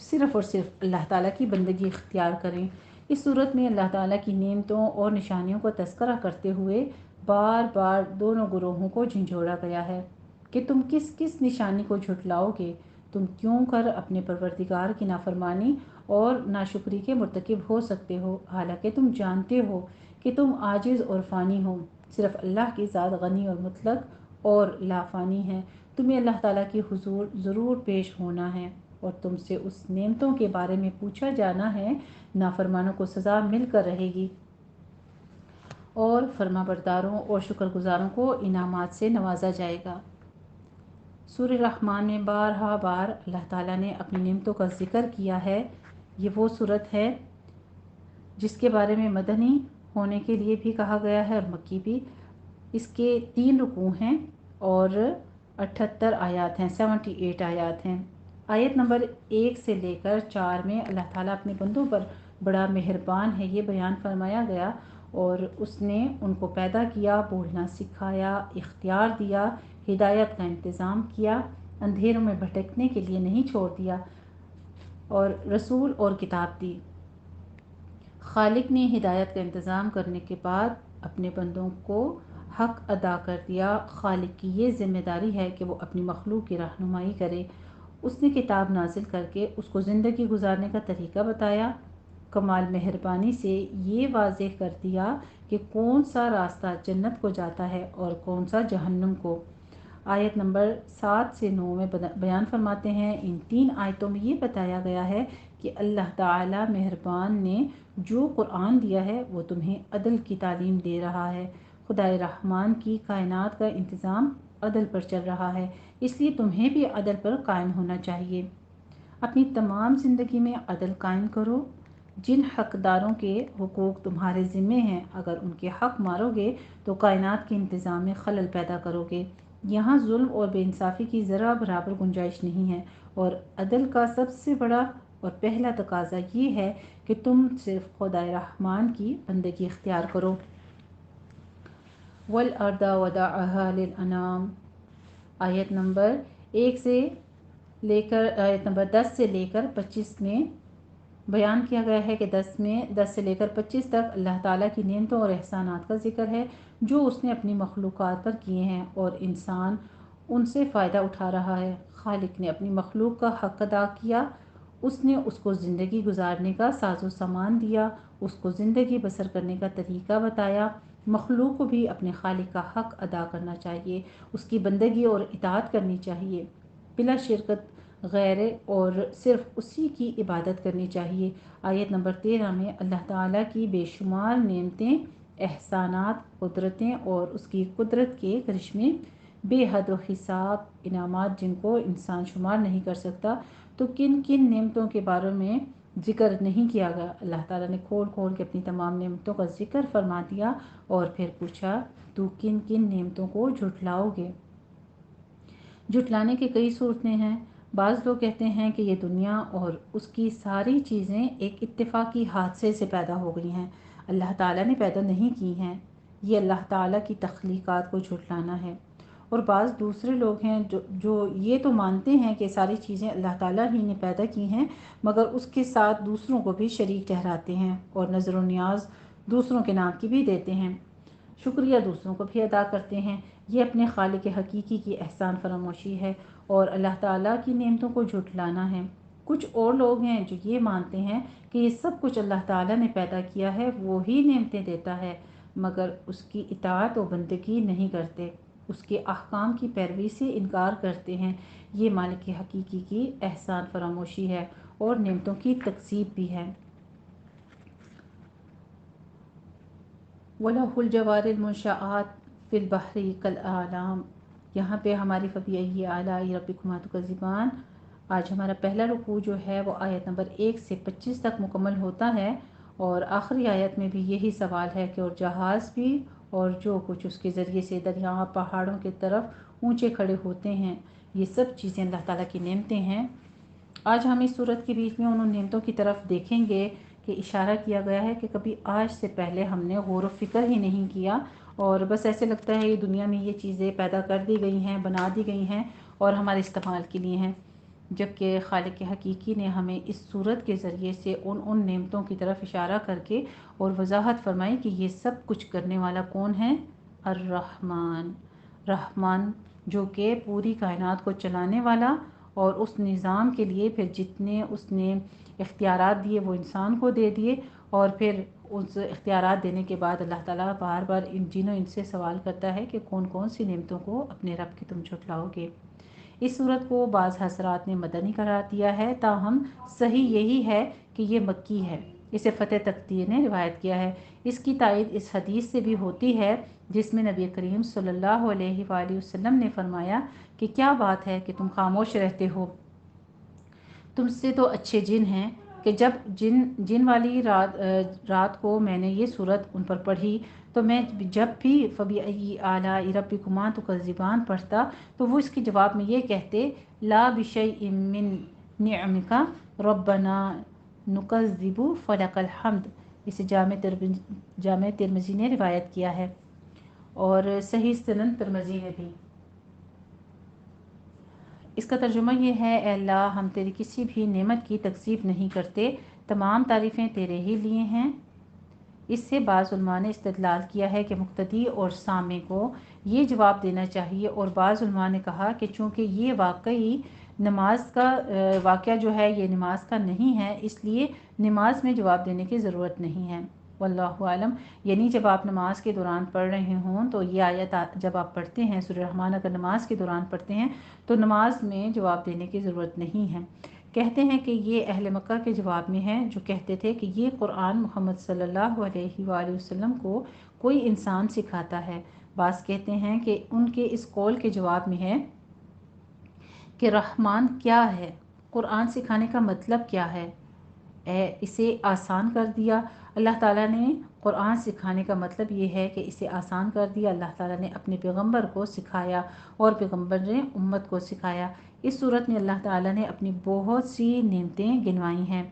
صرف اور صرف اللہ تعالیٰ کی بندگی اختیار کریں۔ اس صورت میں اللہ تعالیٰ کی نعمتوں اور نشانیوں کا تذکرہ کرتے ہوئے بار بار دونوں گروہوں کو جھنجھوڑا گیا ہے کہ تم کس کس نشانی کو جھٹلاؤ گے، تم کیوں کر اپنے پروردگار کی نافرمانی اور ناشکری کے مرتکب ہو سکتے ہو، حالانکہ تم جانتے ہو کہ تم عاجز اور فانی ہو۔ صرف اللہ کی ذات غنی اور مطلق اور لافانی ہے۔ تمہیں اللہ تعالیٰ کی حضور ضرور پیش ہونا ہے اور تم سے اس نعمتوں کے بارے میں پوچھا جانا ہے۔ نافرمانوں کو سزا مل کر رہے گی اور فرما برداروں اور شکر گزاروں کو انعامات سے نوازا جائے گا۔ سورہ رحمان میں بارہا بار اللہ تعالیٰ نے اپنی نعمتوں کا ذکر کیا ہے۔ یہ وہ صورت ہے جس کے بارے میں مدنی ہونے کے لیے بھی کہا گیا ہے اور مکی بھی۔ اس کے 3 رکوع ہیں اور 78 آیات ہیں، 78 آیات ہیں۔ آیت نمبر 1 سے لے کر 4 میں اللہ تعالیٰ اپنے بندوں پر بڑا مہربان ہے یہ بیان فرمایا گیا، اور اس نے ان کو پیدا کیا، بولنا سکھایا، اختیار دیا، ہدایت کا انتظام کیا، اندھیروں میں بھٹکنے کے لیے نہیں چھوڑ دیا، اور رسول اور کتاب دی۔ خالق نے ہدایت کا انتظام کرنے کے بعد اپنے بندوں کو حق ادا کر دیا۔ خالق کی یہ ذمہ داری ہے کہ وہ اپنی مخلوق کی رہنمائی کرے۔ اس نے کتاب نازل کر کے اس کو زندگی گزارنے کا طریقہ بتایا، کمال مہربانی سے یہ واضح کر دیا کہ کون سا راستہ جنت کو جاتا ہے اور کون سا جہنم کو۔ آیت نمبر 7 سے 9 میں بیان فرماتے ہیں، ان 3 آیتوں میں یہ بتایا گیا ہے کہ اللہ تعالی مہربان نے جو قرآن دیا ہے وہ تمہیں عدل کی تعلیم دے رہا ہے۔ خدائے رحمان کی کائنات کا انتظام عدل پر چل رہا ہے، اس لیے تمہیں بھی عدل پر قائم ہونا چاہیے۔ اپنی تمام زندگی میں عدل قائم کرو۔ جن حقداروں کے حقوق تمہارے ذمے ہیں، اگر ان کے حق مارو گے تو کائنات کے انتظام میں خلل پیدا کرو گے۔ یہاں ظلم اور بے انصافی کی ذرا برابر گنجائش نہیں ہے، اور عدل کا سب سے بڑا اور پہلا تقاضا یہ ہے کہ تم صرف خدائے رحمان کی بندگی اختیار کرو۔ وَالْأَرْضَ وَضَعَهَا لِلْأَنَامِ، آیت نمبر 1 سے لے کر آیت نمبر 10 سے لے کر 25 میں بیان کیا گیا ہے کہ 10 سے لے کر 25 تک اللہ تعالیٰ کی نعمتوں اور احسانات کا ذکر ہے جو اس نے اپنی مخلوقات پر کیے ہیں، اور انسان ان سے فائدہ اٹھا رہا ہے۔ خالق نے اپنی مخلوق کا حق ادا کیا، اس نے اس کو زندگی گزارنے کا ساز و سامان دیا، اس کو زندگی بسر کرنے کا طریقہ بتایا۔ مخلوق کو بھی اپنے خالق کا حق ادا کرنا چاہیے، اس کی بندگی اور اطاعت کرنی چاہیے، بلا شرکت غیر اور صرف اسی کی عبادت کرنی چاہیے۔ آیت نمبر 13 میں اللہ تعالیٰ کی بے شمار نعمتیں، احسانات، قدرتیں اور اس کی قدرت کے کرشمے، بے حد و حساب انعامات جن کو انسان شمار نہیں کر سکتا، تو کن کن نعمتوں کے بارے میں ذکر نہیں کیا گیا؟ اللہ تعالیٰ نے کھول کھول کے اپنی تمام نعمتوں کا ذکر فرما دیا اور پھر پوچھا تو کن کن نعمتوں کو جھٹلاؤ گے؟ جھٹلانے کی کئی صورتیں ہیں۔ بعض لوگ کہتے ہیں کہ یہ دنیا اور اس کی ساری چیزیں ایک اتفاقی حادثے سے پیدا ہو گئی ہیں، اللہ تعالیٰ نے پیدا نہیں کی ہیں، یہ اللہ تعالیٰ کی تخلیقات کو جھٹلانا ہے۔ اور بعض دوسرے لوگ ہیں جو یہ تو مانتے ہیں کہ ساری چیزیں اللہ تعالیٰ ہی نے پیدا کی ہیں، مگر اس کے ساتھ دوسروں کو بھی شریک ٹھہراتے ہیں اور نظر و نیاز دوسروں کے نام کی بھی دیتے ہیں، شکریہ دوسروں کو بھی ادا کرتے ہیں۔ یہ اپنے خالق حقیقی کی احسان فراموشی ہے اور اللہ تعالیٰ کی نعمتوں کو جھٹلانا ہے۔ کچھ اور لوگ ہیں جو یہ مانتے ہیں کہ یہ سب کچھ اللہ تعالیٰ نے پیدا کیا ہے، وہی نعمتیں دیتا ہے، مگر اس کی اطاعت و بندگی نہیں کرتے، اس کے احکام کی پیروی سے انکار کرتے ہیں۔ یہ مالک حقیقی کی احسان فراموشی ہے اور نعمتوں کی تکذیب بھی ہے۔ وَلَهُ الْجَوَارِ الْمُنشَآتُ فِي الْبَحْرِ كَالْأَعْلَامِ، یہاں پہ ہماری فَبِأَيِّ آلَاءِ رَبِّكُمَا تُكَذِّبَانِ۔ آج ہمارا پہلا رکوع جو ہے وہ آیت نمبر 1 سے 25 تک مکمل ہوتا ہے، اور آخری آیت میں بھی یہی سوال ہے کہ اور جہاز بھی اور جو کچھ اس کے ذریعے سے دریا پہاڑوں کے طرف اونچے کھڑے ہوتے ہیں، یہ سب چیزیں اللہ تعالیٰ کی نعمتیں ہیں۔ آج ہم اس صورت کے بیچ میں ان نعمتوں کی طرف دیکھیں گے کہ اشارہ کیا گیا ہے کہ کبھی آج سے پہلے ہم نے غور و فکر ہی نہیں کیا، اور بس ایسے لگتا ہے یہ دنیا میں یہ چیزیں پیدا کر دی گئی ہیں، بنا دی گئی ہیں اور ہمارے استعمال کے لیے ہیں۔ جبکہ خالق حقیقی نے ہمیں اس صورت کے ذریعے سے ان نعمتوں کی طرف اشارہ کر کے اور وضاحت فرمائی کہ یہ سب کچھ کرنے والا کون ہے؟ الرحمن، رحمان، جو کہ پوری کائنات کو چلانے والا، اور اس نظام کے لیے پھر جتنے اس نے اختیارات دیے وہ انسان کو دے دیے، اور پھر اس اختیارات دینے کے بعد اللہ تعالیٰ بار بار ان جنوں ان سے سوال کرتا ہے کہ کون کون سی نعمتوں کو اپنے رب کی تم جھٹلاؤ گے۔ اس صورت کو بعض حضرات نے مدنی قرار دیا ہے، تاہم صحیح یہی ہے کہ یہ مکی ہے۔ اسے فتح تقدیر نے روایت کیا ہے۔ اس کی تائید اس حدیث سے بھی ہوتی ہے جس میں نبی کریم صلی اللہ علیہ وآلہ وسلم نے فرمایا کہ کیا بات ہے کہ تم خاموش رہتے ہو، تم سے تو اچھے جن ہیں، کہ جب جن والی رات کو میں نے یہ صورت ان پر پڑھی تو میں جب بھی فَبِأَيِّ آلَاءِ رَبِّكُمَا تُكَذِّبَانِ پڑھتا تو وہ اس کے جواب میں یہ کہتے لا بِشَيْءٍ مِّن نِعْمِكَ رَبَّنَا نُكَذِّبُ فَلَكَ الْحَمْدُ۔ اسے جامع ترمذی نے روایت کیا ہے اور صحیح سنن ترمذی میں بھی۔ اس کا ترجمہ یہ ہے، اے اللہ ہم تیری کسی بھی نعمت کی تکذیب نہیں کرتے، تمام تعریفیں تیرے ہی لیے ہیں۔ اس سے بعض علماء نے استدلال کیا ہے کہ مقتدی اور سامع کو یہ جواب دینا چاہیے، اور بعض علماء نے کہا کہ چونکہ یہ واقعی نماز کا واقعہ جو ہے یہ نماز کا نہیں ہے، اس لیے نماز میں جواب دینے کی ضرورت نہیں ہے۔ واللہ عالم، یعنی جب آپ نماز کے دوران پڑھ رہے ہوں تو یہ آیت جب آپ پڑھتے ہیں سورہ رحمان اگر نماز کے دوران پڑھتے ہیں تو نماز میں جواب دینے کی ضرورت نہیں ہے۔ کہتے ہیں کہ یہ اہل مکہ کے جواب میں ہے جو کہتے تھے کہ یہ قرآن محمد صلی اللہ علیہ وآلہ وسلم کو کوئی انسان سکھاتا ہے۔ بعض کہتے ہیں کہ ان کے اس قول کے جواب میں ہے کہ رحمان کیا ہے، قرآن سکھانے کا مطلب کیا ہے، اسے آسان کر دیا اللہ تعالیٰ نے۔ قرآن سکھانے کا مطلب یہ ہے کہ اسے آسان کر دیا اللہ تعالیٰ نے، اپنے پیغمبر کو سکھایا اور پیغمبر نے امت کو سکھایا۔ اس صورت میں اللہ تعالیٰ نے اپنی بہت سی نعمتیں گنوائی ہیں۔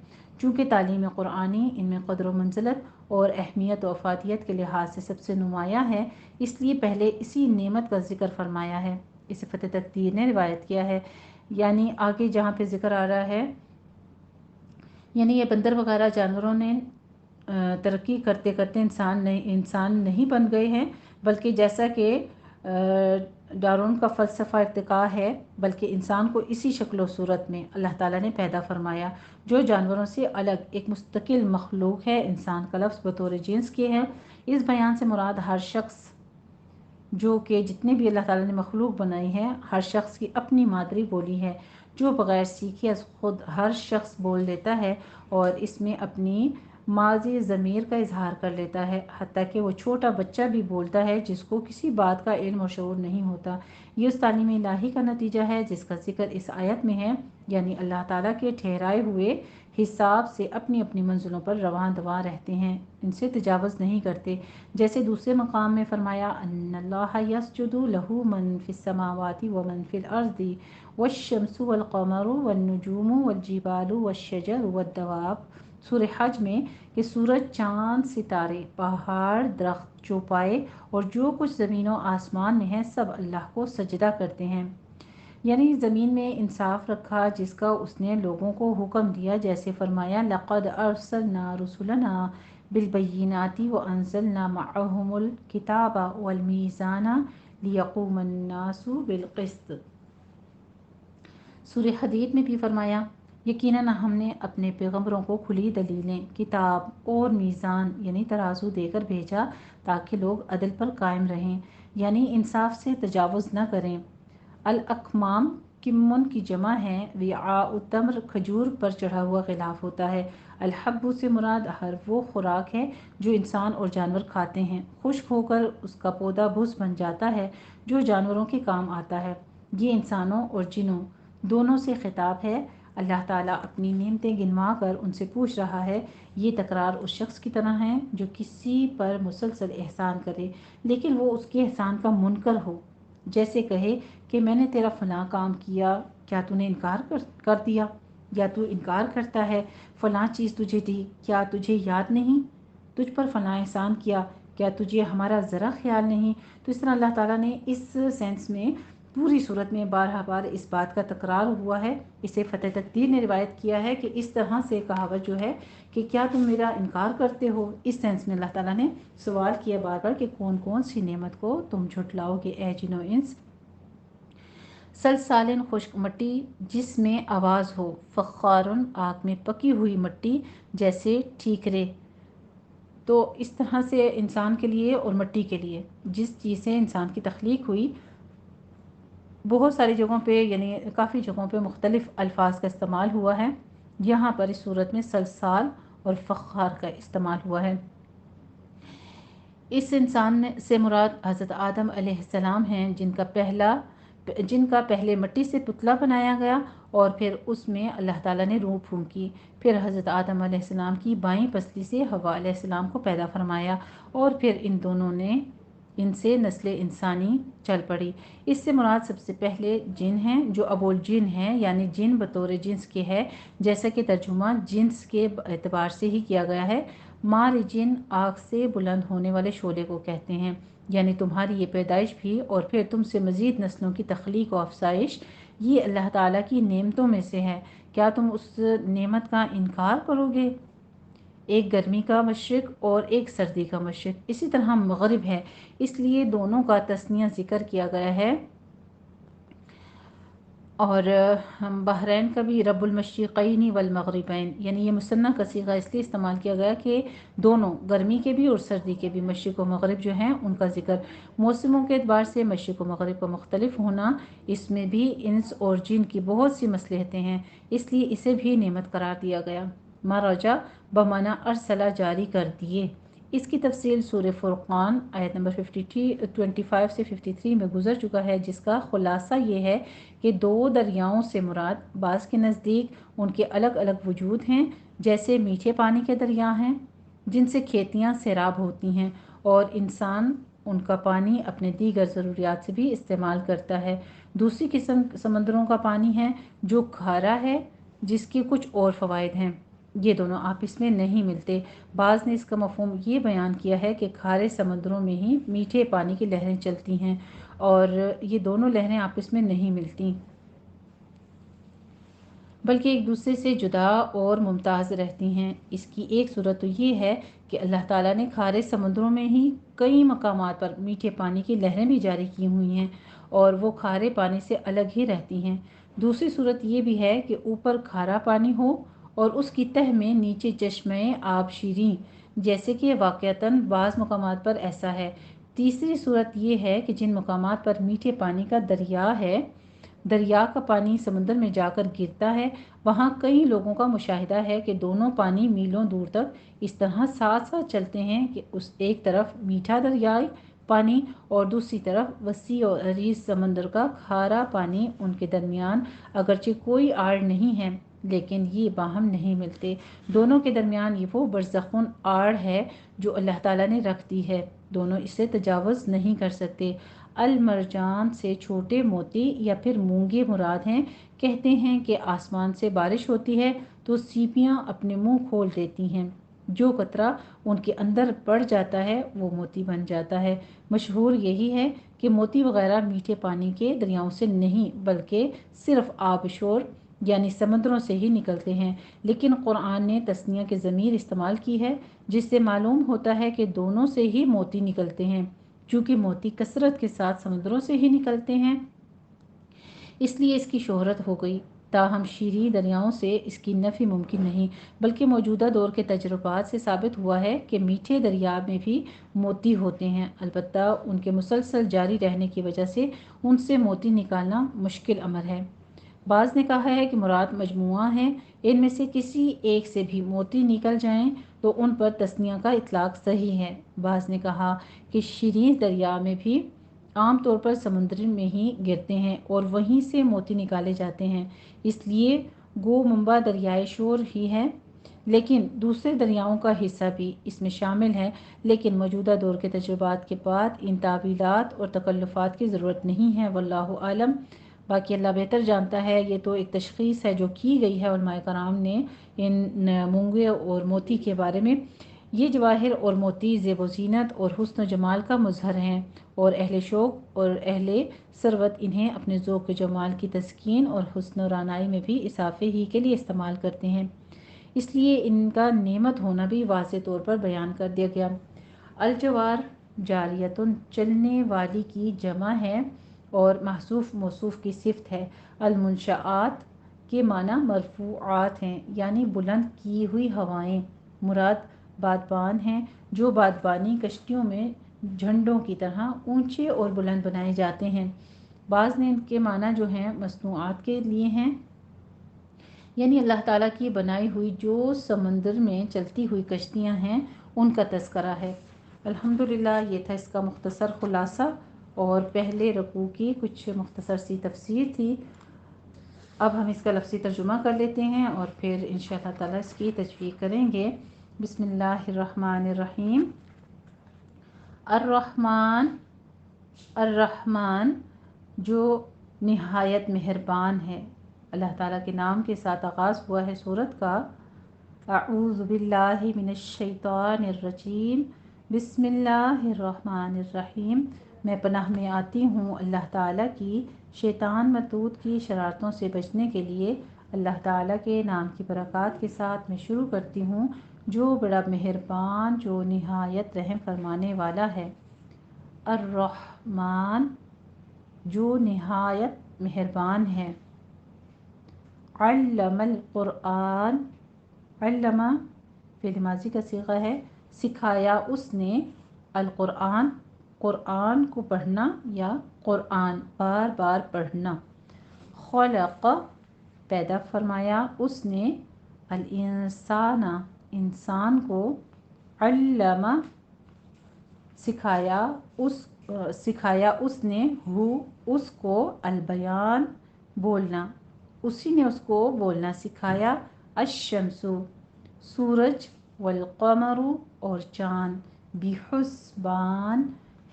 چونکہ تعلیم قرآنی ان میں قدر و منزلت اور اہمیت و افادیت کے لحاظ سے سب سے نمایاں ہے، اس لیے پہلے اسی نعمت کا ذکر فرمایا ہے۔ اسے فتح تقدیر نے روایت کیا ہے، یعنی آگے جہاں پہ ذکر آ رہا ہے، یعنی یہ بندر وغیرہ جانوروں نے ترقی کرتے کرتے انسان نہیں بن گئے ہیں، بلکہ جیسا کہ ڈارون کا فلسفہ ارتقاء ہے، بلکہ انسان کو اسی شکل و صورت میں اللہ تعالیٰ نے پیدا فرمایا جو جانوروں سے الگ ایک مستقل مخلوق ہے۔ انسان کا لفظ بطور جنس کے ہے۔ اس بیان سے مراد ہر شخص جو کہ جتنے بھی اللہ تعالیٰ نے مخلوق بنائی ہے، ہر شخص کی اپنی مادری بولی ہے جو بغیر سیکھے از خود ہر شخص بول دیتا ہے اور اس میں اپنی ماضی ضمیر کا اظہار کر لیتا ہے، حتیٰ کہ وہ چھوٹا بچہ بھی بولتا ہے جس کو کسی بات کا علم و شعور نہیں ہوتا۔ یہ اس تعلیم الہی کا نتیجہ ہے جس کا ذکر اس آیت میں ہے، یعنی اللہ تعالیٰ کے ٹھہرائے ہوئے حساب سے اپنی اپنی منزلوں پر رواں دواں رہتے ہیں، ان سے تجاوز نہیں کرتے۔ جیسے دوسرے مقام میں فرمایا ان اللہ یسجد لہ من فی السماوات ومن فی الارض والشمس والقمر والنجوم والجبال والشجر والدواب، سورہ حج میں، کہ سورج، چاند، ستارے، پہاڑ، درخت، چوپائے اور جو کچھ زمین و آسمان میں ہے سب اللہ کو سجدہ کرتے ہیں۔ یعنی زمین میں انصاف رکھا جس کا اس نے لوگوں کو حکم دیا، جیسے فرمایا لقد ارسلنا رسلنا بالبینات وانزلنا معهم الکتاب والمیزان لیقوم الناس بالقسط۔ سورہ حدید میں بھی فرمایا یقیناً ہم نے اپنے پیغمبروں کو کھلی دلیلیں، کتاب اور میزان یعنی ترازو دے کر بھیجا تاکہ لوگ عدل پر قائم رہیں، یعنی انصاف سے تجاوز نہ کریں۔ الاکمام کمن کی جمع ہے، وعاء التمر کھجور پر چڑھا ہوا غلاف ہوتا ہے۔ الحب سے مراد ہر وہ خوراک ہے جو انسان اور جانور کھاتے ہیں، خشک ہو کر اس کا پودا بھس بن جاتا ہے جو جانوروں کے کام آتا ہے۔ یہ انسانوں اور جنوں دونوں سے خطاب ہے۔ اللہ تعالیٰ اپنی نعمتیں گنوا کر ان سے پوچھ رہا ہے، یہ تکرار اس شخص کی طرح ہے جو کسی پر مسلسل احسان کرے لیکن وہ اس کے احسان کا منکر ہو، جیسے کہے کہ میں نے تیرا فلاں کام کیا، کیا تو نے انکار کر دیا، یا تو انکار کرتا ہے، فلاں چیز تجھے دی، کیا تجھے یاد نہیں، تجھ پر فلاں احسان کیا، کیا تجھے ہمارا ذرا خیال نہیں۔ تو اس طرح اللہ تعالیٰ نے اس سینس میں پوری صورت میں بارہا بار اس بات کا تکرار ہوا ہے۔ اسے فتح تقدیر نے روایت کیا ہے کہ اس طرح سے کہاوت جو ہے کہ کیا تم میرا انکار کرتے ہو، اس سینس میں اللہ تعالیٰ نے سوال کیا بار بار کہ کون کون سی نعمت کو تم جھٹلاؤ گے اے جن و انس۔ سلسالن خشک مٹی جس میں آواز ہو، فخارن آگ میں پکی ہوئی مٹی جیسے ٹھیکرے۔ تو اس طرح سے انسان کے لیے اور مٹی کے لیے جس چیز سے انسان کی تخلیق ہوئی، بہت ساری جگہوں پہ یعنی کافی جگہوں پہ مختلف الفاظ کا استعمال ہوا ہے۔ یہاں پر اس صورت میں سلسال اور فخار کا استعمال ہوا ہے۔ اس انسان سے مراد حضرت آدم علیہ السلام ہیں جن کا پہلے مٹی سے پتلا بنایا گیا اور پھر اس میں اللہ تعالیٰ نے روح پھونکی۔ پھر حضرت آدم علیہ السلام کی بائیں پسلی سے حوا علیہ السلام کو پیدا فرمایا اور پھر ان سے نسل انسانی چل پڑی۔ اس سے مراد سب سے پہلے جن ہیں جو ابوالجن ہیں، یعنی جن بطور جنس کے ہے، جیسا کہ ترجمہ جنس کے اعتبار سے ہی کیا گیا ہے۔ مارجن آگ سے بلند ہونے والے شعلے کو کہتے ہیں، یعنی تمہاری یہ پیدائش بھی اور پھر تم سے مزید نسلوں کی تخلیق و افزائش یہ اللہ تعالیٰ کی نعمتوں میں سے ہے۔ کیا تم اس نعمت کا انکار کرو گے؟ ایک گرمی کا مشرق اور ایک سردی کا مشرق، اسی طرح مغرب ہے، اس لیے دونوں کا تثنیہ ذکر کیا گیا ہے۔ اور بحرین کا بھی رب المشرقین والمغربین، یعنی یہ مثنیٰ کا صیغہ اس لیے استعمال کیا گیا کہ دونوں گرمی کے بھی اور سردی کے بھی مشرق و مغرب جو ہیں ان کا ذکر۔ موسموں کے اعتبار سے مشرق و مغرب کا مختلف ہونا، اس میں بھی انس اور جن کی بہت سی مصلحتیں ہیں، اس لیے اسے بھی نعمت قرار دیا گیا۔ مراجع بمعنی ارسلہ جاری کر دیے۔ اس کی تفصیل سورہ فرقان آیت نمبر 25 سے 53 میں گزر چکا ہے، جس کا خلاصہ یہ ہے کہ دو دریاؤں سے مراد بعض کے نزدیک ان کے الگ الگ وجود ہیں، جیسے میٹھے پانی کے دریا ہیں جن سے کھیتیاں سیراب ہوتی ہیں اور انسان ان کا پانی اپنے دیگر ضروریات سے بھی استعمال کرتا ہے۔ دوسری قسم سمندروں کا پانی ہے جو کھارا ہے، جس کے کچھ اور فوائد ہیں۔ یہ دونوں آپس میں نہیں ملتے۔ بعض نے اس کا مفہوم یہ بیان کیا ہے کہ کھارے سمندروں میں ہی میٹھے پانی کی لہریں چلتی ہیں اور یہ دونوں لہریں آپس میں نہیں ملتی، بلکہ ایک دوسرے سے جدا اور ممتاز رہتی ہیں۔ اس کی ایک صورت تو یہ ہے کہ اللہ تعالیٰ نے کھارے سمندروں میں ہی کئی مقامات پر میٹھے پانی کی لہریں بھی جاری کی ہوئی ہیں اور وہ کھارے پانی سے الگ ہی رہتی ہیں۔ دوسری صورت یہ بھی ہے کہ اوپر کھارا پانی ہو اور اس کی تہ میں نیچے چشمہ آب شیریں، جیسے کہ واقعتاً بعض مقامات پر ایسا ہے۔ تیسری صورت یہ ہے کہ جن مقامات پر میٹھے پانی کا دریا ہے، دریا کا پانی سمندر میں جا کر گرتا ہے، وہاں کئی لوگوں کا مشاہدہ ہے کہ دونوں پانی میلوں دور تک اس طرح ساتھ ساتھ چلتے ہیں کہ اس ایک طرف میٹھا دریائی پانی اور دوسری طرف وسیع اور عریض سمندر کا کھارا پانی، ان کے درمیان اگرچہ کوئی آڑ نہیں ہے لیکن یہ باہم نہیں ملتے۔ دونوں کے درمیان یہ وہ برزخون آڑ ہے جو اللہ تعالیٰ نے رکھ دی ہے، دونوں اسے تجاوز نہیں کر سکتے۔ المرجان سے چھوٹے موتی یا پھر مونگے مراد ہیں۔ کہتے ہیں کہ آسمان سے بارش ہوتی ہے تو سیپیاں اپنے منہ کھول دیتی ہیں، جو قطرہ ان کے اندر پڑ جاتا ہے وہ موتی بن جاتا ہے۔ مشہور یہی ہے کہ موتی وغیرہ میٹھے پانی کے دریاؤں سے نہیں بلکہ صرف آبشور یعنی سمندروں سے ہی نکلتے ہیں، لیکن قرآن نے تثنیہ کے ضمیر استعمال کی ہے جس سے معلوم ہوتا ہے کہ دونوں سے ہی موتی نکلتے ہیں، چونکہ موتی کثرت کے ساتھ سمندروں سے ہی نکلتے ہیں اس لیے اس کی شہرت ہو گئی۔ تاہم شیریں دریاؤں سے اس کی نفی ممکن نہیں، بلکہ موجودہ دور کے تجربات سے ثابت ہوا ہے کہ میٹھے دریا میں بھی موتی ہوتے ہیں، البتہ ان کے مسلسل جاری رہنے کی وجہ سے ان سے موتی نکالنا مشکل امر ہے۔ بعض نے کہا ہے کہ مراد مجموعہ ہیں، ان میں سے کسی ایک سے بھی موتی نکل جائیں تو ان پر تثنیہ کا اطلاق صحیح ہے۔ بعض نے کہا کہ شیریں دریا میں بھی عام طور پر سمندر میں ہی گرتے ہیں اور وہیں سے موتی نکالے جاتے ہیں، اس لیے گو منبع دریائے شور ہی ہے، لیکن دوسرے دریاؤں کا حصہ بھی اس میں شامل ہے، لیکن موجودہ دور کے تجربات کے بعد ان تعویلات اور تکلفات کی ضرورت نہیں ہے، واللہ عالم۔ باقی اللہ بہتر جانتا ہے۔ یہ تو ایک تشخیص ہے جو کی گئی ہے علماء کرام نے ان مونگے اور موتی کے بارے میں۔ یہ جواہر اور موتی زیب و زینت اور حسن و جمال کا مظہر ہیں، اور اہل شوق اور اہل ثروت انہیں اپنے ذوق و جمال کی تسکین اور حسن و رعنائی میں بھی اضافے ہی کے لیے استعمال کرتے ہیں، اس لیے ان کا نعمت ہونا بھی واضح طور پر بیان کر دیا گیا۔ الجوار جاریتن چلنے والی کی جمع ہے اور محذوف موصوف کی صفت ہے۔ المنشآت کے معنی مرفوعات ہیں، یعنی بلند کی ہوئی ہوائیں، مراد بادبان ہیں، جو بادبانی کشتیوں میں جھنڈوں کی طرح اونچے اور بلند بنائے جاتے ہیں۔ بعض نے ان کے معنی جو ہیں مصنوعات کے لیے ہیں، یعنی اللہ تعالیٰ کی بنائی ہوئی جو سمندر میں چلتی ہوئی کشتیاں ہیں ان کا تذکرہ ہے۔ الحمدللہ یہ تھا اس کا مختصر خلاصہ اور پہلے رکوع کی کچھ مختصر سی تفسیر تھی۔ اب ہم اس کا لفظی ترجمہ کر لیتے ہیں اور پھر انشاءاللہ تعالیٰ اس کی تجوید کریں گے۔ بسم اللہ الرحمن الرحیم۔ الرحمن، الرحمن جو نہایت مہربان ہے، اللہ تعالیٰ کے نام کے ساتھ آغاز ہوا ہے سورت کا۔ اعوذ باللہ من الشیطان الرجیم، بسم اللہ الرحمن الرحیم۔ میں پناہ میں آتی ہوں اللہ تعالیٰ کی شیطان مردود کی شرارتوں سے بچنے کے لیے۔ اللہ تعالیٰ کے نام کی برکات کے ساتھ میں شروع کرتی ہوں جو بڑا مہربان، جو نہایت رحم فرمانے والا ہے۔ الرحمن جو نہایت مہربان ہے۔ علم القرآن، علم فعل ماضی کا صیغہ ہے، سکھایا اس نے، القرآن قرآن کو پڑھنا یا قرآن بار بار پڑھنا۔ خلق پیدا فرمایا اس نے، الانسان انسان کو، علم سکھایا اس نے، ہو اس کو، البیان بولنا، اسی نے اس کو بولنا سکھایا۔ الشمس سورج، والقمر اور چاند، بحسبان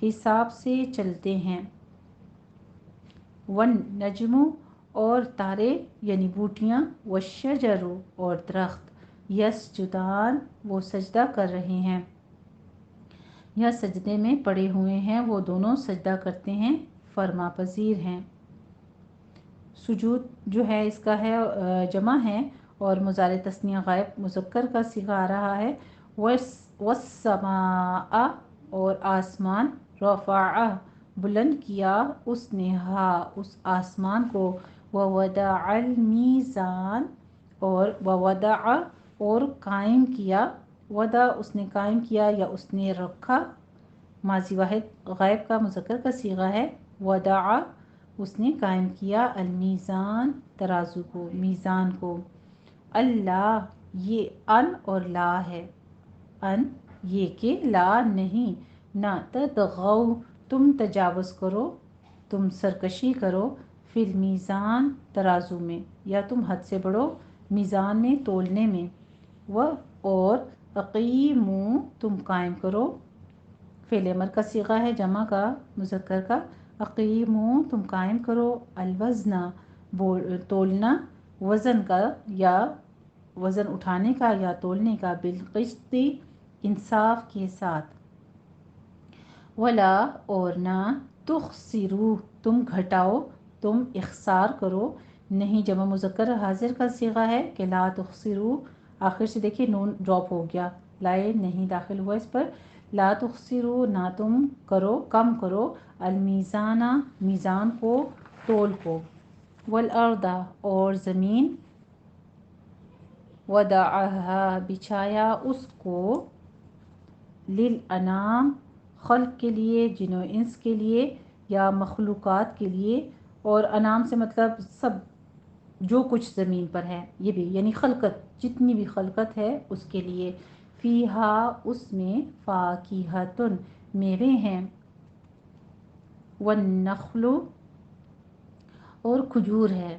حساب سے چلتے ہیں، والنجم اور تارے یعنی بوٹیاں، والشجر اور درخت، یسجدان وہ سجدہ کر رہے ہیں یا سجدے میں پڑے ہوئے ہیں، وہ دونوں سجدہ کرتے ہیں، فرما پذیر ہیں۔ سجود جو ہے اس کا ہے جمع ہے اور مضارع تثنیہ غائب مذکر کا صیغہ آ رہا ہے۔ والسماء اور آسمان، رفع بلند کیا اس نے، اس آسمان کو، ووضع المیزان اور ووضع اور قائم کیا، وضع اس نے قائم کیا یا اس نے رکھا، ماضی واحد غائب کا مذکر کا صیغہ ہے، وضع اس نے قائم کیا، المیزان ترازو کو، میزان کو۔ اللہ یہ ان اور لا ہے، ان یہ کہ، لا نہیں، نہ، تطغوا تم تجاوز کرو، تم سرکشی کرو، فی المیزان ترازو میں، یا تم حد سے بڑھو میزان میں تولنے میں، اور اقیموا تم قائم کرو، فعل امر کا صیغہ ہے جمع کا مذکر کا، اقیموا تم قائم کرو، الوزن تولنا، وزن کا یا وزن اٹھانے کا یا تولنے کا، بالقسط انصاف کے ساتھ، ولا اور نہ، تخسروا تم گھٹاؤ، تم اخسار کرو، نہیں جمع مذکر حاضر کا صیغہ ہے کہ لا تخسروا، آخر سے دیکھیے نون ڈراپ ہو گیا، لائے نہیں داخل ہوا اس پر، لا تخسروا نہ تم کرو کم کرو، المیزان میزان کو، تول کو، والارض اور زمین، وضعها بچھایا اس کو، للانام خلق کے لیے، جن و انس کے لیے یا مخلوقات کے لیے، اور انام سے مطلب سب جو کچھ زمین پر ہے، یہ بھی یعنی خلقت جتنی بھی خلقت ہے اس کے لیے، فیہا اس میں، فاکہۃ میوے ہیں، والنخل اور کھجور ہے،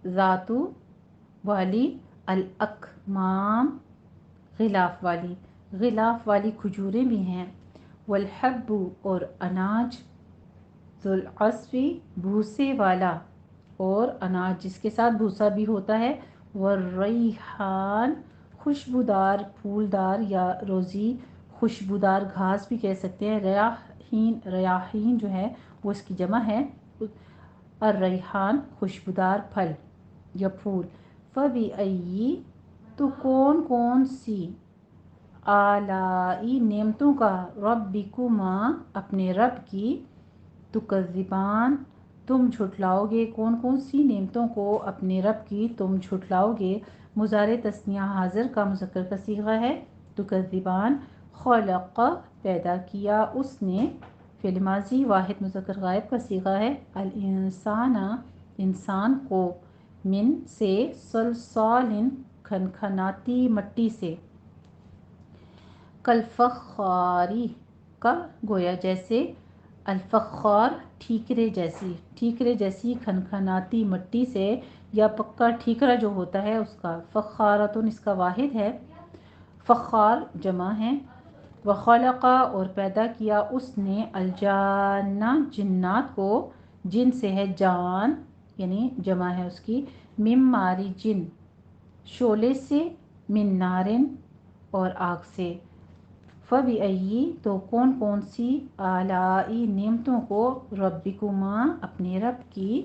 ذات والی، الاکمام غلاف والی، غلاف والی کھجوریں بھی ہیں، والحب اور اناج، ذوالعصف بھوسے والا، اور اناج جس کے ساتھ بھوسا بھی ہوتا ہے، والریحان خوشبودار پھولدار یا روزی خوشبودار گھاس بھی کہہ سکتے ہیں. ریاحین جو ہے وہ اس کی جمع ہے. الریحان خوشبودار پھل یا پھول. فبأئی تو کون سی آلائی نعمتوں کا ربکما اپنے رب کی تکذبان تم جھٹلاؤ گے. کون سی نعمتوں کو اپنے رب کی تم جھٹلاؤ گے. مضارع تثنیہ حاضر کا مذکر کا صیغہ ہے تکذبان. خلق پیدا کیا اس نے فعل ماضی واحد مذکر غائب کا صیغہ ہے. الانسان انسان کو. من سے. صلصال کھنکھناتی مٹی سے. کالفخاری کا گویا جیسے. الفخار ٹھیکرے جیسی کھنکھناتی مٹی سے یا پکا ٹھیکرا جو ہوتا ہے اس کا. فخارتن اس کا واحد ہے. فخار جمع ہے. وخلق اور پیدا کیا اس نے الجان جنات کو. جن سے ہے جان یعنی جمع ہے اس کی. من مارجن شعلے سے. من نارن اور آگ سے. فبأئی تو کون سی آلائی نعمتوں کو ربکما اپنے رب کی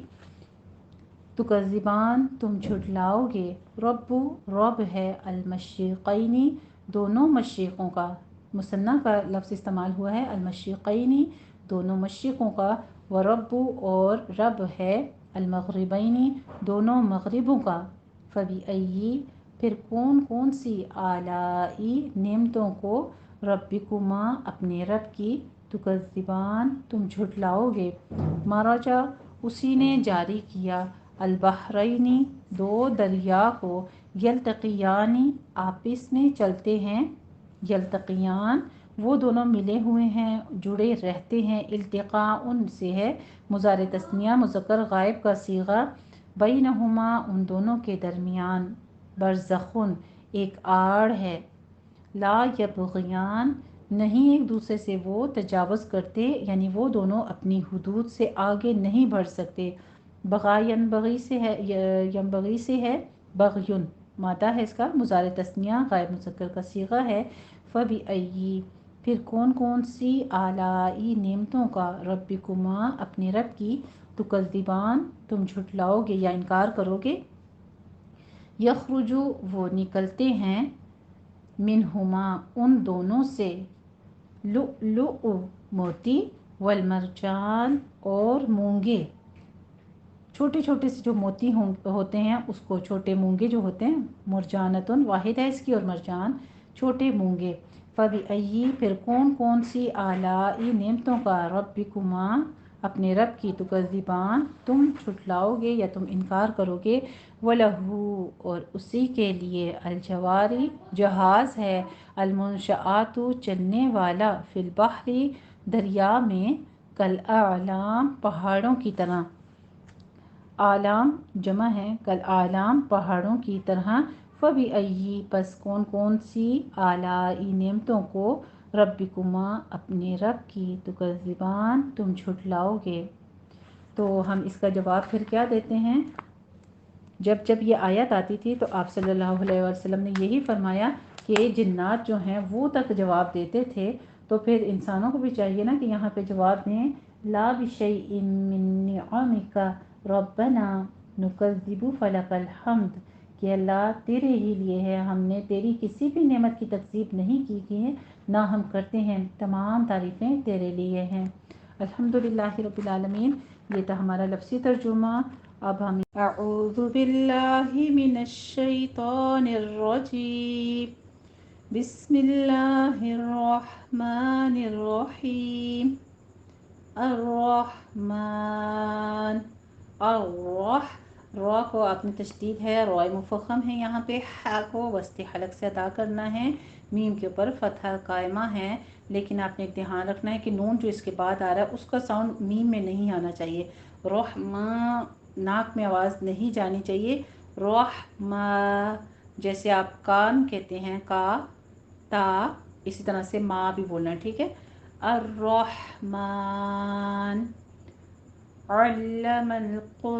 تکذبان تم جھٹلاؤ گے. رب ہے المشرقین دونوں مشرقوں کا. مثنی کا لفظ استعمال ہوا ہے المشرقین دونوں مشرقوں کا. ورب اور رب ہے المغربین دونوں مغربوں کا. فبأئی پھر کون سی آلائی نعمتوں کو ربکما اپنے رب کی تکذبان تم جھٹلاؤ گے. مرجا اسی نے جاری کیا. البحرین دو دریا کو. یلتقیان آپس میں چلتے ہیں. یلتقیان وہ دونوں ملے ہوئے ہیں جڑے رہتے ہیں. التقاء ان سے ہے مضارع تثنیہ مذکر غائب کا صیغہ. بینہما ان دونوں کے درمیان. برزخن ایک آڑ ہے. لا یبغیان نہیں ایک دوسرے سے وہ تجاوز کرتے یعنی وہ دونوں اپنی حدود سے آگے نہیں بڑھ سکتے. بغا ینبغی سے ہے بغیون مادہ ہے اس کا. مضارع تثنیہ غائب مذکر کا صیغہ ہے. فبأئی پھر کون سی آلائی نعمتوں کا ربکما اپنے رب کی تکذبان تم جھٹلاؤ گے یا انکار کرو گے. یخرجو وہ نکلتے ہیں. منہما ان دونوں سے. لؤلؤ موتی. والمرجان اور مونگے. چھوٹے سے جو موتی ہوتے ہیں اس کو چھوٹے مونگے جو ہوتے ہیں. مرجانتن واحد ہے اس کی اور مرجان چھوٹے مونگے. فبأئی پھر کون سی آلائی نعمتوں کا ربکما اپنے رب کی تکذبان تم جھٹلاؤ گے یا تم انکار کرو گے. وَلَهُ اور اسی کے لیے الجواری جہاز ہے. المنشآت چلنے والا. فی البحر دریا میں. کالاعلام پہاڑوں کی طرح. اعلام جمع ہے. کالاعلام پہاڑوں کی طرح. فبأئی پس کون سی آلائی نعمتوں کو ربکما اپنے رب کی تکذبان تم جھٹلاؤ گے. تو ہم اس کا جواب پھر کیا دیتے ہیں. جب یہ آیت آتی تھی تو آپ صلی اللہ علیہ وسلم نے یہی فرمایا کہ جنات جو ہیں وہ تک جواب دیتے تھے تو پھر انسانوں کو بھی چاہیے نا کہ یہاں پہ جواب دیں. لا بشیء من نعمک ربنا نکذب فلک الحمد کہ اللہ تیرے ہی لیے ہے ہم نے تیری کسی بھی نعمت کی تکذیب نہیں کی ہے نہ ہم کرتے ہیں تمام تعریفیں تیرے لیے ہیں. الحمدللہ رب العالمین. یہ تھا ہمارا لفظی ترجمہ. اب ہم اعوذ باللہ من الشیطان الرجیم بسم اللہ الرحمن الرحیم. الرحمن را کو آپ نے تشدید ہے رائے مفخم ہے یہاں پہ. ہا کو وسط حلق سے ادا کرنا ہے. میم کے اوپر فتحہ قائمہ ہے لیکن آپ نے ایک دھیان رکھنا ہے کہ نون جو اس کے بعد آ رہا ہے اس کا ساؤنڈ میم میں نہیں آنا چاہیے. ناک میں آواز نہیں جانی چاہیے. جیسے آپ کان کہتے ہیں کا تا اسی طرح سے ما بھی بولنا ہے. ٹھیک ہے. الرحمن علم القرآن.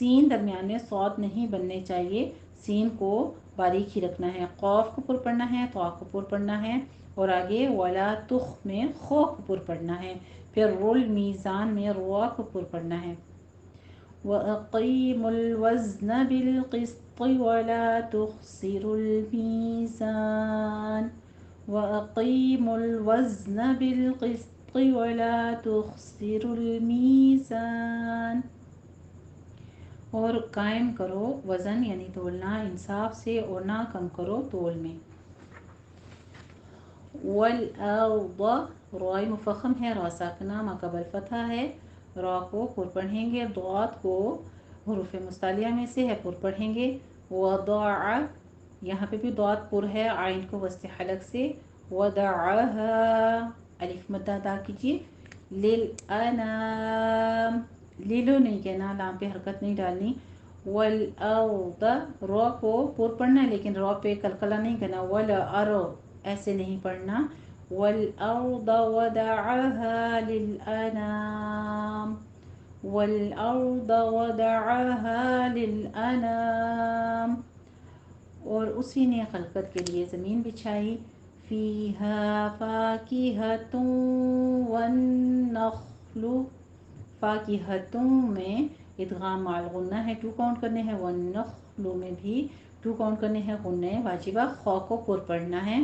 سین درمیان میں صاد نہیں بننے چاہیے، سین کو باریک ہی رکھنا ہے، قاف کو پر پڑھنا ہے، طا کو پر پڑھنا ہے، اور آگے ولا تخ میں خو کو پر پڑھنا ہے، پھر رول میزان میں روا کو پر پڑھنا ہے۔ وَأَقِيمُوا الْوَزْنَ بِالْقِسْطِ وَلَا تُخْسِرُوا الْمِيزَانَ وَأَقِيمُوا الْوَزْنَ بِالْقِسْطِ وَلَا تُخْسِرُوا الْمِيزَانَ، اور قائم کرو وزن یعنی تولنا انصاف سے اور نہ کم کرو تول میں۔ والارض رائے مفخم ہے، را ساکنہ ما قبل فتحہ ہے، را کو پر پڑھیں گے، ضاد کو حروف مستعلیہ میں سے ہے، پر پڑھیں گے۔ وضع یہاں پہ بھی ضاد پر ہے، عین کو وسط حلق سے، وضعها الف مد ادا کیجیے، للانام لیلو نہیں کہنا، لام پہ حرکت نہیں ڈالنی۔ والارض را کو پر پڑھنا ہے لیکن را پہ قلقلہ نہیں کرنا، والارض ایسے نہیں پڑھنا، والارض وضعها للانام والارض وضعها للانام، اور اسی نے خلقت کے لیے زمین بچھائی، فیہا فاکہۃ والنخل، فاکہۃ میں ادغام مع الغنہ ہے، 2 کاؤنٹ کرنے ہیں، والنخل میں بھی 2 کاؤنٹ کرنے ہیں، غنہ واجبہ، خا کو پر پڑھنا ہے۔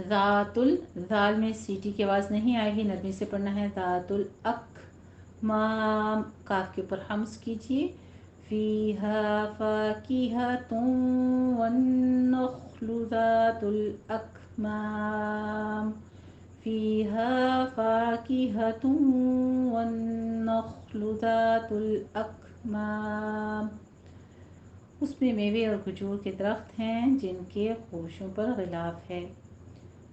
ذات الذال میں سیٹی کی آواز نہیں آئے گی، نرمی سے پڑھنا ہے، ذات الاکمام کاف کے اوپر حمز کیجیے، فیہا فاکہۃ والنخل ذات الاکمام فیہا فاکہۃ والنخل ذات الاکمام، اس میں میوے اور کھجور کے درخت ہیں جن کے خوشوں پر غلاف ہے۔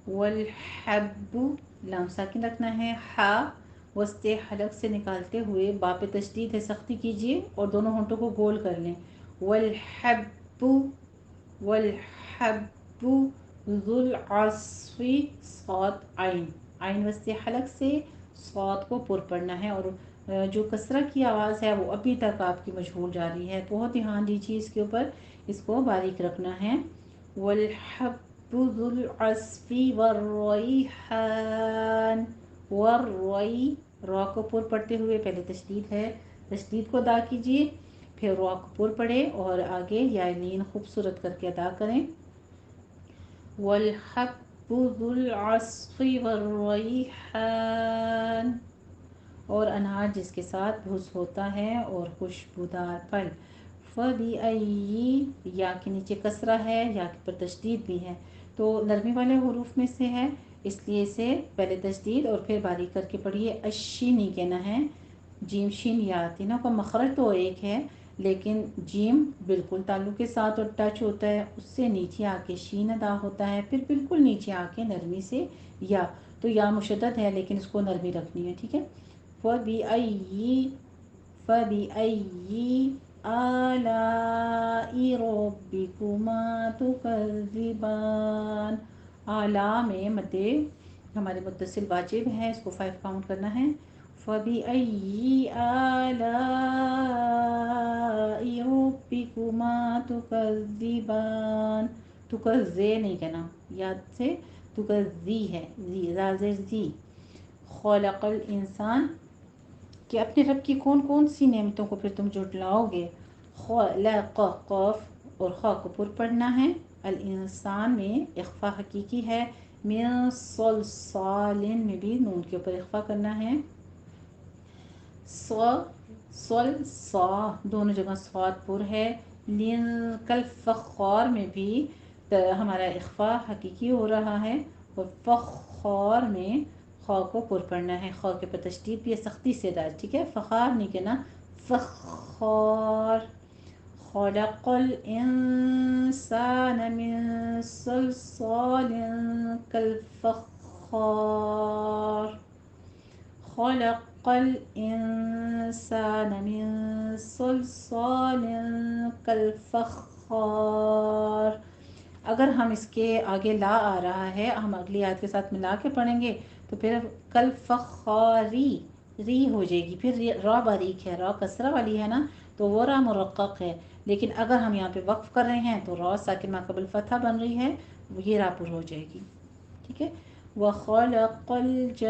والحب لام ساکن رکھنا ہے، ہا وسط حلق سے نکالتے ہوئے با پہ تشدید ہے، سختی کیجیے اور دونوں ہونٹوں کو گول کر لیں۔ والحب والحب ذو العصف صاد عین، عین وسط حلق سے صاد کو پر پڑھنا ہے، اور جو کسرہ کی آواز ہے وہ ابھی تک آپ کی مجہول جاری ہے، بہت دھیان دیجیے اس کے اوپر، اس کو باریک رکھنا ہے۔ والحب ذو العصف والریحان، را کو پر پڑھتے ہوئے پہلے تشدید ہے، تشدید کو ادا کیجیے، پھر را کو پر پڑھے اور آگے یا لین خوبصورت کر کے ادا کریں۔ والحب ذو العصف والریحان، اور انار جس کے ساتھ بھس ہوتا ہے اور خوشبودار پھل۔ فبأي یا کے نیچے کسرہ ہے، یا پر تشدید بھی ہے، تو نرمی والے حروف میں سے ہے، اس لیے اسے پہلے تشدید اور پھر باریک کر کے پڑھیے، اشی نہیں کہنا ہے، جیم شین یا تینوں کا مخرج تو ایک ہے لیکن جیم بالکل تعلق کے ساتھ اور ٹچ ہوتا ہے، اس سے نیچے آ کے شین ادا ہوتا ہے، پھر بالکل نیچے آ کے نرمی سے یا، تو یا مشدد ہے لیکن اس کو نرمی رکھنی ہے، ٹھیک ہے۔ فَبِأَيِّ آلاء ربكما تكذبان، آلاء میں مد ہمارے متصل واجب ہے، اس کو 5 کاؤنٹ کرنا ہے۔ فَبِأَيِّ آلاء ربكما تكذبان، تکذے نہیں کہنا، یاد سے تکذی ہے، زی خلق الانسان کہ اپنے رب کی کون کون سی نعمتوں کو پھر تم جھٹلاؤ گے۔ خلق قاف اور خا کو پر پڑھنا ہے، الانسان میں اخفا حقیقی ہے، من صلصال میں بھی نون کے اوپر اخفا کرنا ہے، صل صا دونوں جگہ صاد پر ہے، کل فخار میں بھی ہمارا اخفا حقیقی ہو رہا ہے، اور فخار میں خا کو پر پڑھنا ہے، خا کے پر تشدید بھی ہے، سختی سے دار، ٹھیک ہے، فخار نہیں کہنا، فخار۔ خلق الانسان من صلصال کالفخار، خلق الانسان من صلصال کالفخار، اگر ہم اس کے آگے لا آ رہا ہے، ہم اگلی آیت کے ساتھ ملا کے پڑھیں گے تو پھر کل فخاری ری ہو جائے گی، پھر را باریک ہے، را کسرہ والی ہے نا، تو وہ را مرقق ہے، لیکن اگر ہم یہاں پہ وقف کر رہے ہیں تو را ساکن ما قبل فتح بن رہی ہے، یہ را پر ہو جائے گی، ٹھیک ہے۔ وَخَلَقَ الْجَانَّ،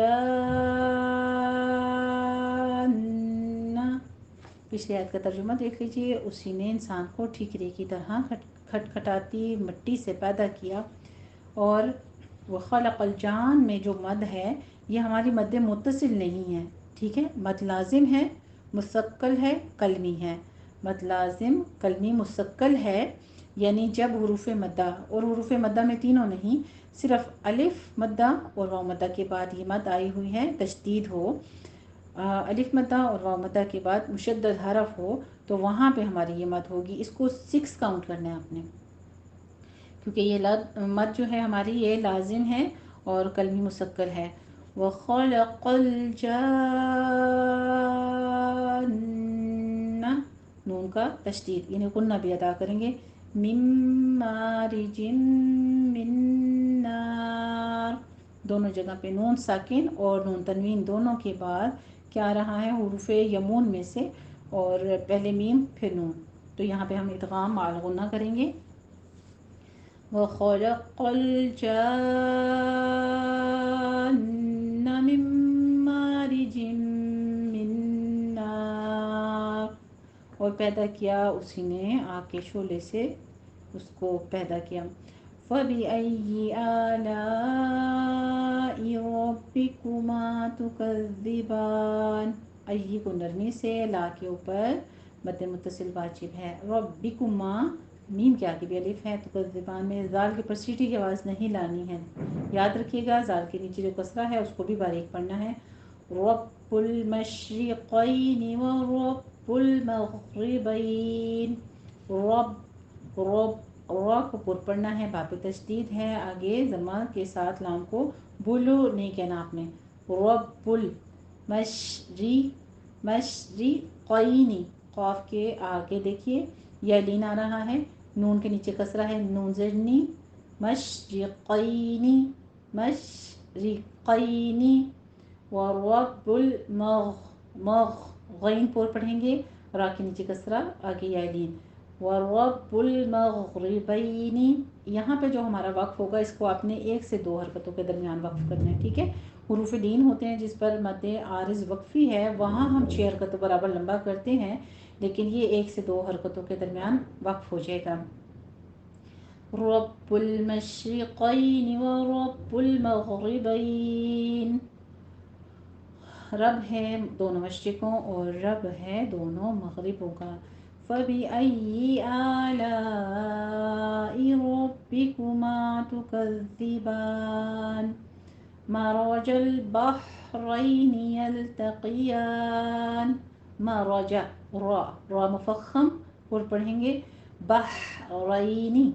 پچھلی آیت کا ترجمہ دیکھ لیجئے، اسی نے انسان کو ٹھیکرے کی طرح کھٹکھٹاتی مٹی سے پیدا کیا، اور وَخَلَقَ الْجَانَّ میں جو مد ہے یہ ہماری مد متصل نہیں ہے، ٹھیک ہے، مد لازم ہے، مثقل ہے، کلمی ہے، مد لازم کلمی مثقل ہے، یعنی جب حروف مدہ، اور حروف مدہ میں تینوں نہیں، صرف الف مدہ اور واو مدہ کے بعد یہ مد آئی ہوئی ہے، تشدید ہو، الف مدہ اور واو مدہ کے بعد مشدد حرف ہو، تو وہاں پہ ہماری یہ مد ہوگی، اس کو 6 کاؤنٹ کرنا ہے آپ نے، کیونکہ یہ مد جو ہے ہماری یہ لازم ہے اور کلمی مثقل ہے۔ وَخَلَقَ الْجَانَّ، نون کا تشدید، یعنی غنہ بھی ادا کریں گے، مِن مَارِجٍ مِن نار، دونوں جگہ پہ نون ساکن اور نون تنوین دونوں کے بعد کیا رہا ہے، حروف یمون میں سے، اور پہلے میم پھر نون، تو یہاں پہ ہم ادغام مع الغنہ کریں گے۔ وَخَلَقَ الْجَانَّ مِن مَارِجٍ مِن نار، اور پیدا کیا اسی نے آگ کے شعلے سے اس کو پیدا کیا۔ فَبِأَيِّ آلَاءِ رَبِّكُمَا تُكَذِّبَانِ، ای کو نرمی سے، لا کے اوپر مد متصل واجب ہے، ربکما میم کے آگے بھی الف ہے، تکذبان میں زال کے پر سیٹی کی آواز نہیں لانی ہے، یاد رکھیے گا، زال کے نیچے جو کسرہ ہے اس کو بھی باریک پڑھنا ہے، رب المشرقین ورب المغربین، رب رب را کو پر پڑھنا ہے، با پہ تشدید ہے، آگے ضمہ کے ساتھ لام کو بولو نہیں کہنا آپ نے، رب مشرقین، قاف کے آگے دیکھیے یہ لین آ رہا ہے، نون کے نیچے کسرہ ہے، نون زرنی، مشرقین مشرقین، ورب غین پور پڑھیں گے، را کے نیچے کسرہ، آگے یا لین، ورب المغربین، یہاں پہ جو ہمارا وقف ہوگا اس کو آپ نے 1 سے 2 حرکتوں کے درمیان وقف کرنا ہے، ٹھیک ہے، حروف لین ہوتے ہیں جس پر مد عارض وقفی ہے وہاں ہم 6 حرکتوں برابر لمبا کرتے ہیں، لیکن یہ 1 سے 2 حرکتوں کے درمیان وقف ہو جائے گا۔ رب المشرقین ورب المغربین، رب ہے دونوں مشرقوں اور رب ہے دونوں مغربوں کا۔ فَبِأَيِّ آلَاءِ رَبِّكُمَا تُكَذِّبَانِ، مَرَجَ الْبَحْرَيْنِ يَلْتَقِيَانِ، مَرَجَ را مفخم اور پڑھیں گے، بحرینی،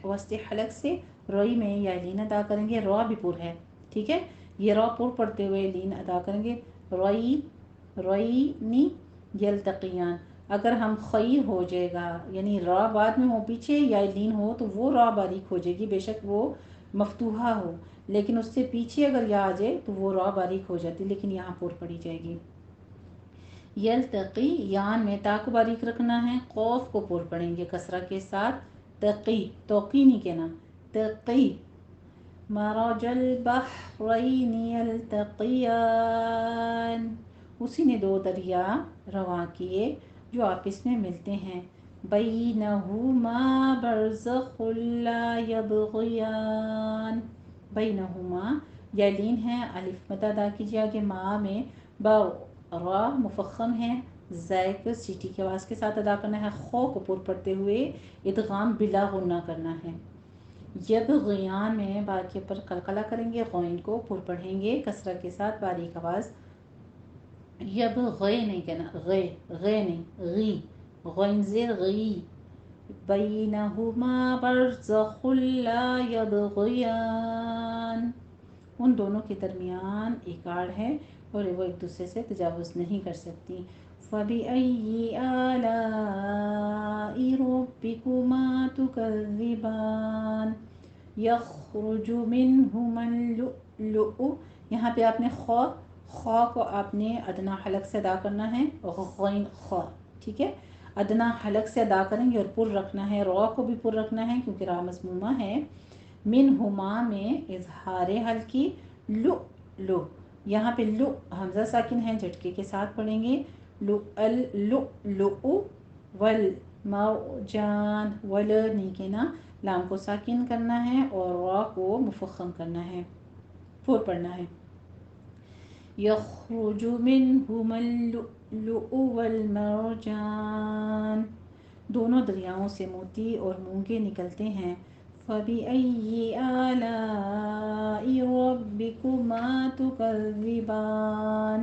وسط حلق سے روئی میں یا لین ادا کریں گے، را بھی پر ہے، ٹھیک ہے، یہ را پر پڑھتے ہوئے لین ادا کریں گے، روئینی یلتقیان، اگر ہم خیر ہو جائے گا یعنی را بعد میں ہو پیچھے یا لین ہو تو وہ را باریک ہو جائے گی، بے شک وہ مفتوحہ ہو، لیکن اس سے پیچھے اگر یا آ جائے تو وہ را باریک ہو جاتی، لیکن یہاں پر پڑھی جائے گی۔ یلتقی، یان میں تا کو باریک رکھنا ہے، قوف کو پر پڑھیں گے کسرہ کے ساتھ، تقی، توقی نہیں کہنا، تقی، مرج البحرین یلتقیان، اسی نے 2 دریا رواں کیے جو آپس میں ملتے ہیں، بینہما برزخ لا یبغیان، بینہما یا لین ہے، الف مد ادا کیجیے، آگے ما میں را مفخم ہے، زائے کو سیٹی کی آواز کے ساتھ ادا کرنا ہے، خو کو پر پڑھتے ہوئے ادغام بلا غنہ کرنا ہے، یبغیان میں با کے پر قلقلہ کریں گے، غین کو پر پڑھیں گے کسرہ کے ساتھ باریک آواز، یبغی نہیں کہنا، غی نہیں، غی، غین زیر غی، بینہما برزخ لا یبغیان، ان دونوں کے درمیان ایک آڑ ہے اور وہ ایک دوسرے سے تجاوز نہیں کر سکتی۔ فَبِأَيِّ آلَاءِ رَبِّكُمَا تُكَذِّبَانِ، يَخْرُجُ مِنْهُمَا اللُّؤْلُؤُ، یہاں پہ آپ نے خو خا کو آپ نے ادنا حلق سے ادا کرنا ہے، غین خا، ٹھیک ہے، ادنا حلق سے ادا کریں گے اور پر رکھنا ہے، را کو بھی پر رکھنا ہے کیونکہ را مضمومہ ہے۔ من ہما میں اظہار حلقی لو لو، یہاں پہ لو حمزہ ساکن ہے، جھٹکے کے ساتھ پڑھیں گے، لو لو لو ول مرجان، ول نہیں کہنا، لام کو ساکن کرنا ہے اور را کو مفخم کرنا ہے، پور پڑھنا ہے۔ یخرج منہما اللؤلؤ والمرجان، دونوں دریاؤں سے موتی اور مونگے نکلتے ہیں۔ فَبِأَيِّ آلَاءِ رَبِّكُمَا تُكَذِّبَانِ،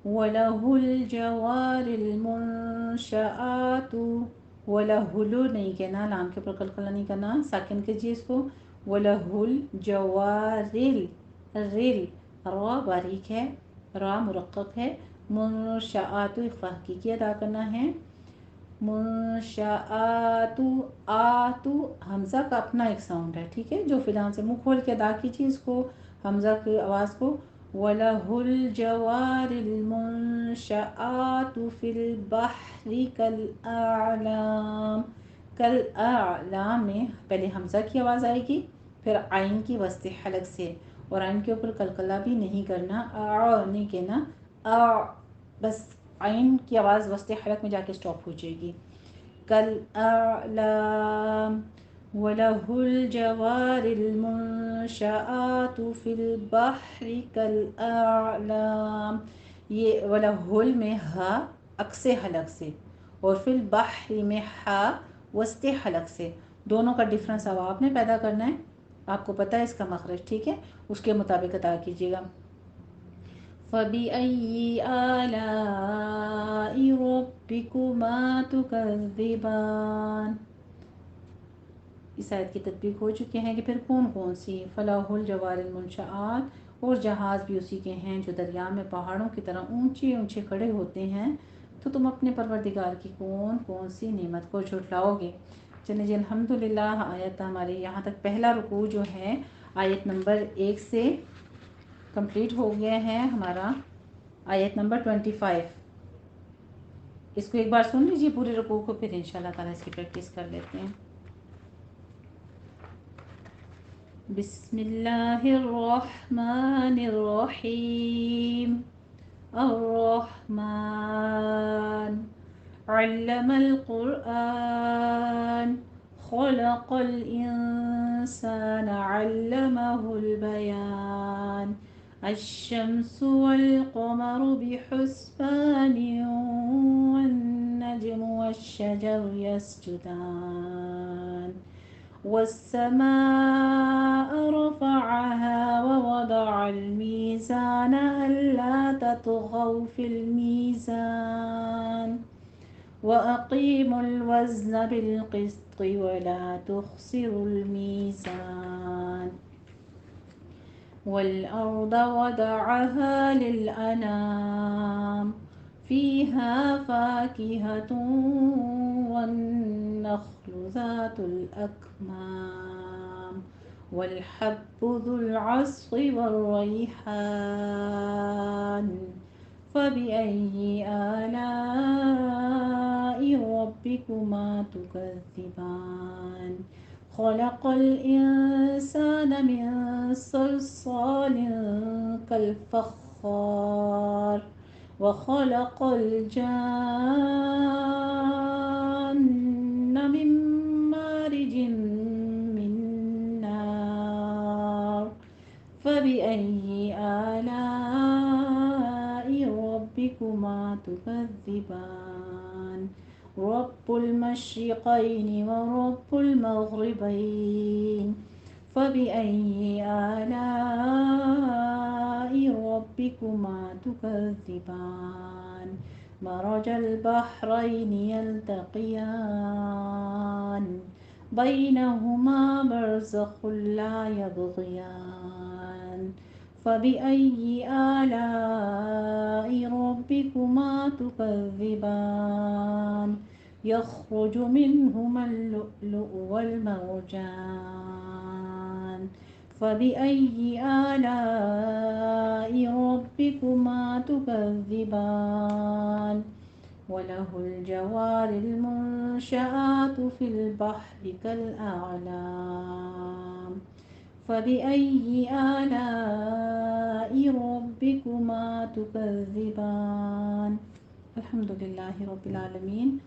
وَلَهُ الْجَوَارِ الْمُنشَآتُ، وَلَهُ لو نہیں کہنا، لام کے اوپر قلقلہ نہیں کرنا، ساکن کیجیے اس کو، وَلَهُ الْجَوَارِ الرل، را باریک ہے، را مرقق ہے، منشآت اخفا حقیقی ادا کرنا ہے، منشآت آتو حمزہ کا اپنا ایک ساؤنڈ ہے، ٹھیک ہے، جو فلان سے منہ کھول کے ادا کیجیے اس کو، حمزہ کی آواز کو، وَلَهُ الْجَوَارِ الْمُنشَآتُ فِي الْبَحْرِ كَالْأَعْلَامِ، کالأعلام میں پہلے حمزہ کی آواز آئے گی، پھر عین کی وسط حلق سے، اور عین کے اوپر قلقلہ بھی نہیں کرنا، نہیں کہنا، بس عین کی آواز وسط حلق میں جا کے سٹاپ ہو جائے گی۔ کالأعلام، وَلَهُ الْجَوَارِ الْمُنشَآتُ فِي الْبَحْرِ كَالْأَعْلَامِ، یہ وَلَهُ میں ہا عکس حلق سے، اور فی البحر میں ہا وسط حلق سے، دونوں کا ڈفرنس اب آپ نے پیدا کرنا ہے، آپ کو پتہ ہے اس کا مخرج، ٹھیک ہے، اس کے مطابق ادا کیجیے گا۔ فَبِأَيِّ آلَاءِ رَبِّكُمَا تُكَذِّبَانِ، اس آیت کی تطبیق ہو چکے ہیں کہ پھر کون کون سی، فلاح الجوار المنشآت، اور جہاز بھی اسی کے ہیں جو دریا میں پہاڑوں کی طرح اونچے اونچے کھڑے ہوتے ہیں، تو تم اپنے پروردگار کی کون کون سی نعمت کو جھٹلاؤ گے۔ چلیں جی الحمدللہ، آیت ہمارے یہاں تک پہلا رکوع جو ہے آیت نمبر 1 سے کمپلیٹ ہو گیا ہے ہمارا، آیت نمبر 25، اس کو ایک بار سن لیجیے پورے رکوع کو، پھر انشاءاللہ تعالیٰ اس کی پریکٹس کر لیتے ہیں۔ بسم اللہ الرحمن الرحیم، الرحمن علم القرآن، خلق الإنسان علمه البيان، الشمس والقمر بحسبان، والنجم والشجر يسجدان، والسماء رفعها ووضع الميزان ألا تطغوا في الميزان، وأقيموا الوزن بالقسط ولا تخسروا الميزان، والأرض وضعها للأنام، فيها فاكهة والنخل ذات الأكمام، والحب ذو العصف والريحان، فبأي آلاء ربكما تكذبان، خلق الإنسان من صلصال كالفخار، وخلق الجان من مارج من نار، فبأي آلاء ربكما تكذبان، رب المشرقين ورب المغربين، فبأي آلاء ربكما تكذبان، مرج البحرين يلتقيان، بينهما برزخ لا يبغيان، فبأي آلاء ربكما تكذبان، يخرج منهما اللؤلؤ والمرجان، فبأي آلاء ربكما تكذبان وله الجوار المنشآت في البحر كالأعلام فبأي آلاء ربكما تكذبان۔ الحمدللہ رب العالمین۔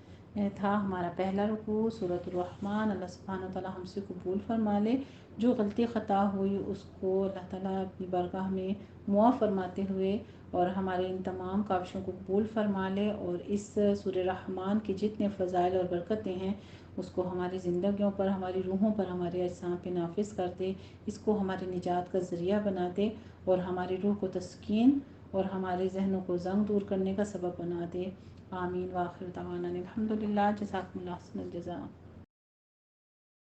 تھا ہمارا پہلا رکوع سورۃ الرحمن۔ اللہ سبحانہ وتعالی ہم سے قبول فرما لے۔ جو غلطی خطا ہوئی اس کو اللہ تعالیٰ اپنی بارگاہ میں معاف فرماتے ہوئے اور ہمارے ان تمام کاوشوں کو قبول فرما لے، اور اس سورہ رحمان کے جتنے فضائل اور برکتیں ہیں اس کو ہماری زندگیوں پر، ہماری روحوں پر، ہمارے اجسام پہ نافذ کر دے، اس کو ہماری نجات کا ذریعہ بنا دے، اور ہماری روح کو تسکین اور ہمارے ذہنوں کو زنگ دور کرنے کا سبب بنا دے۔ آمین۔ وآخر دعوانا الحمدللہ۔ جزاکم اللہ حسن الجزاء۔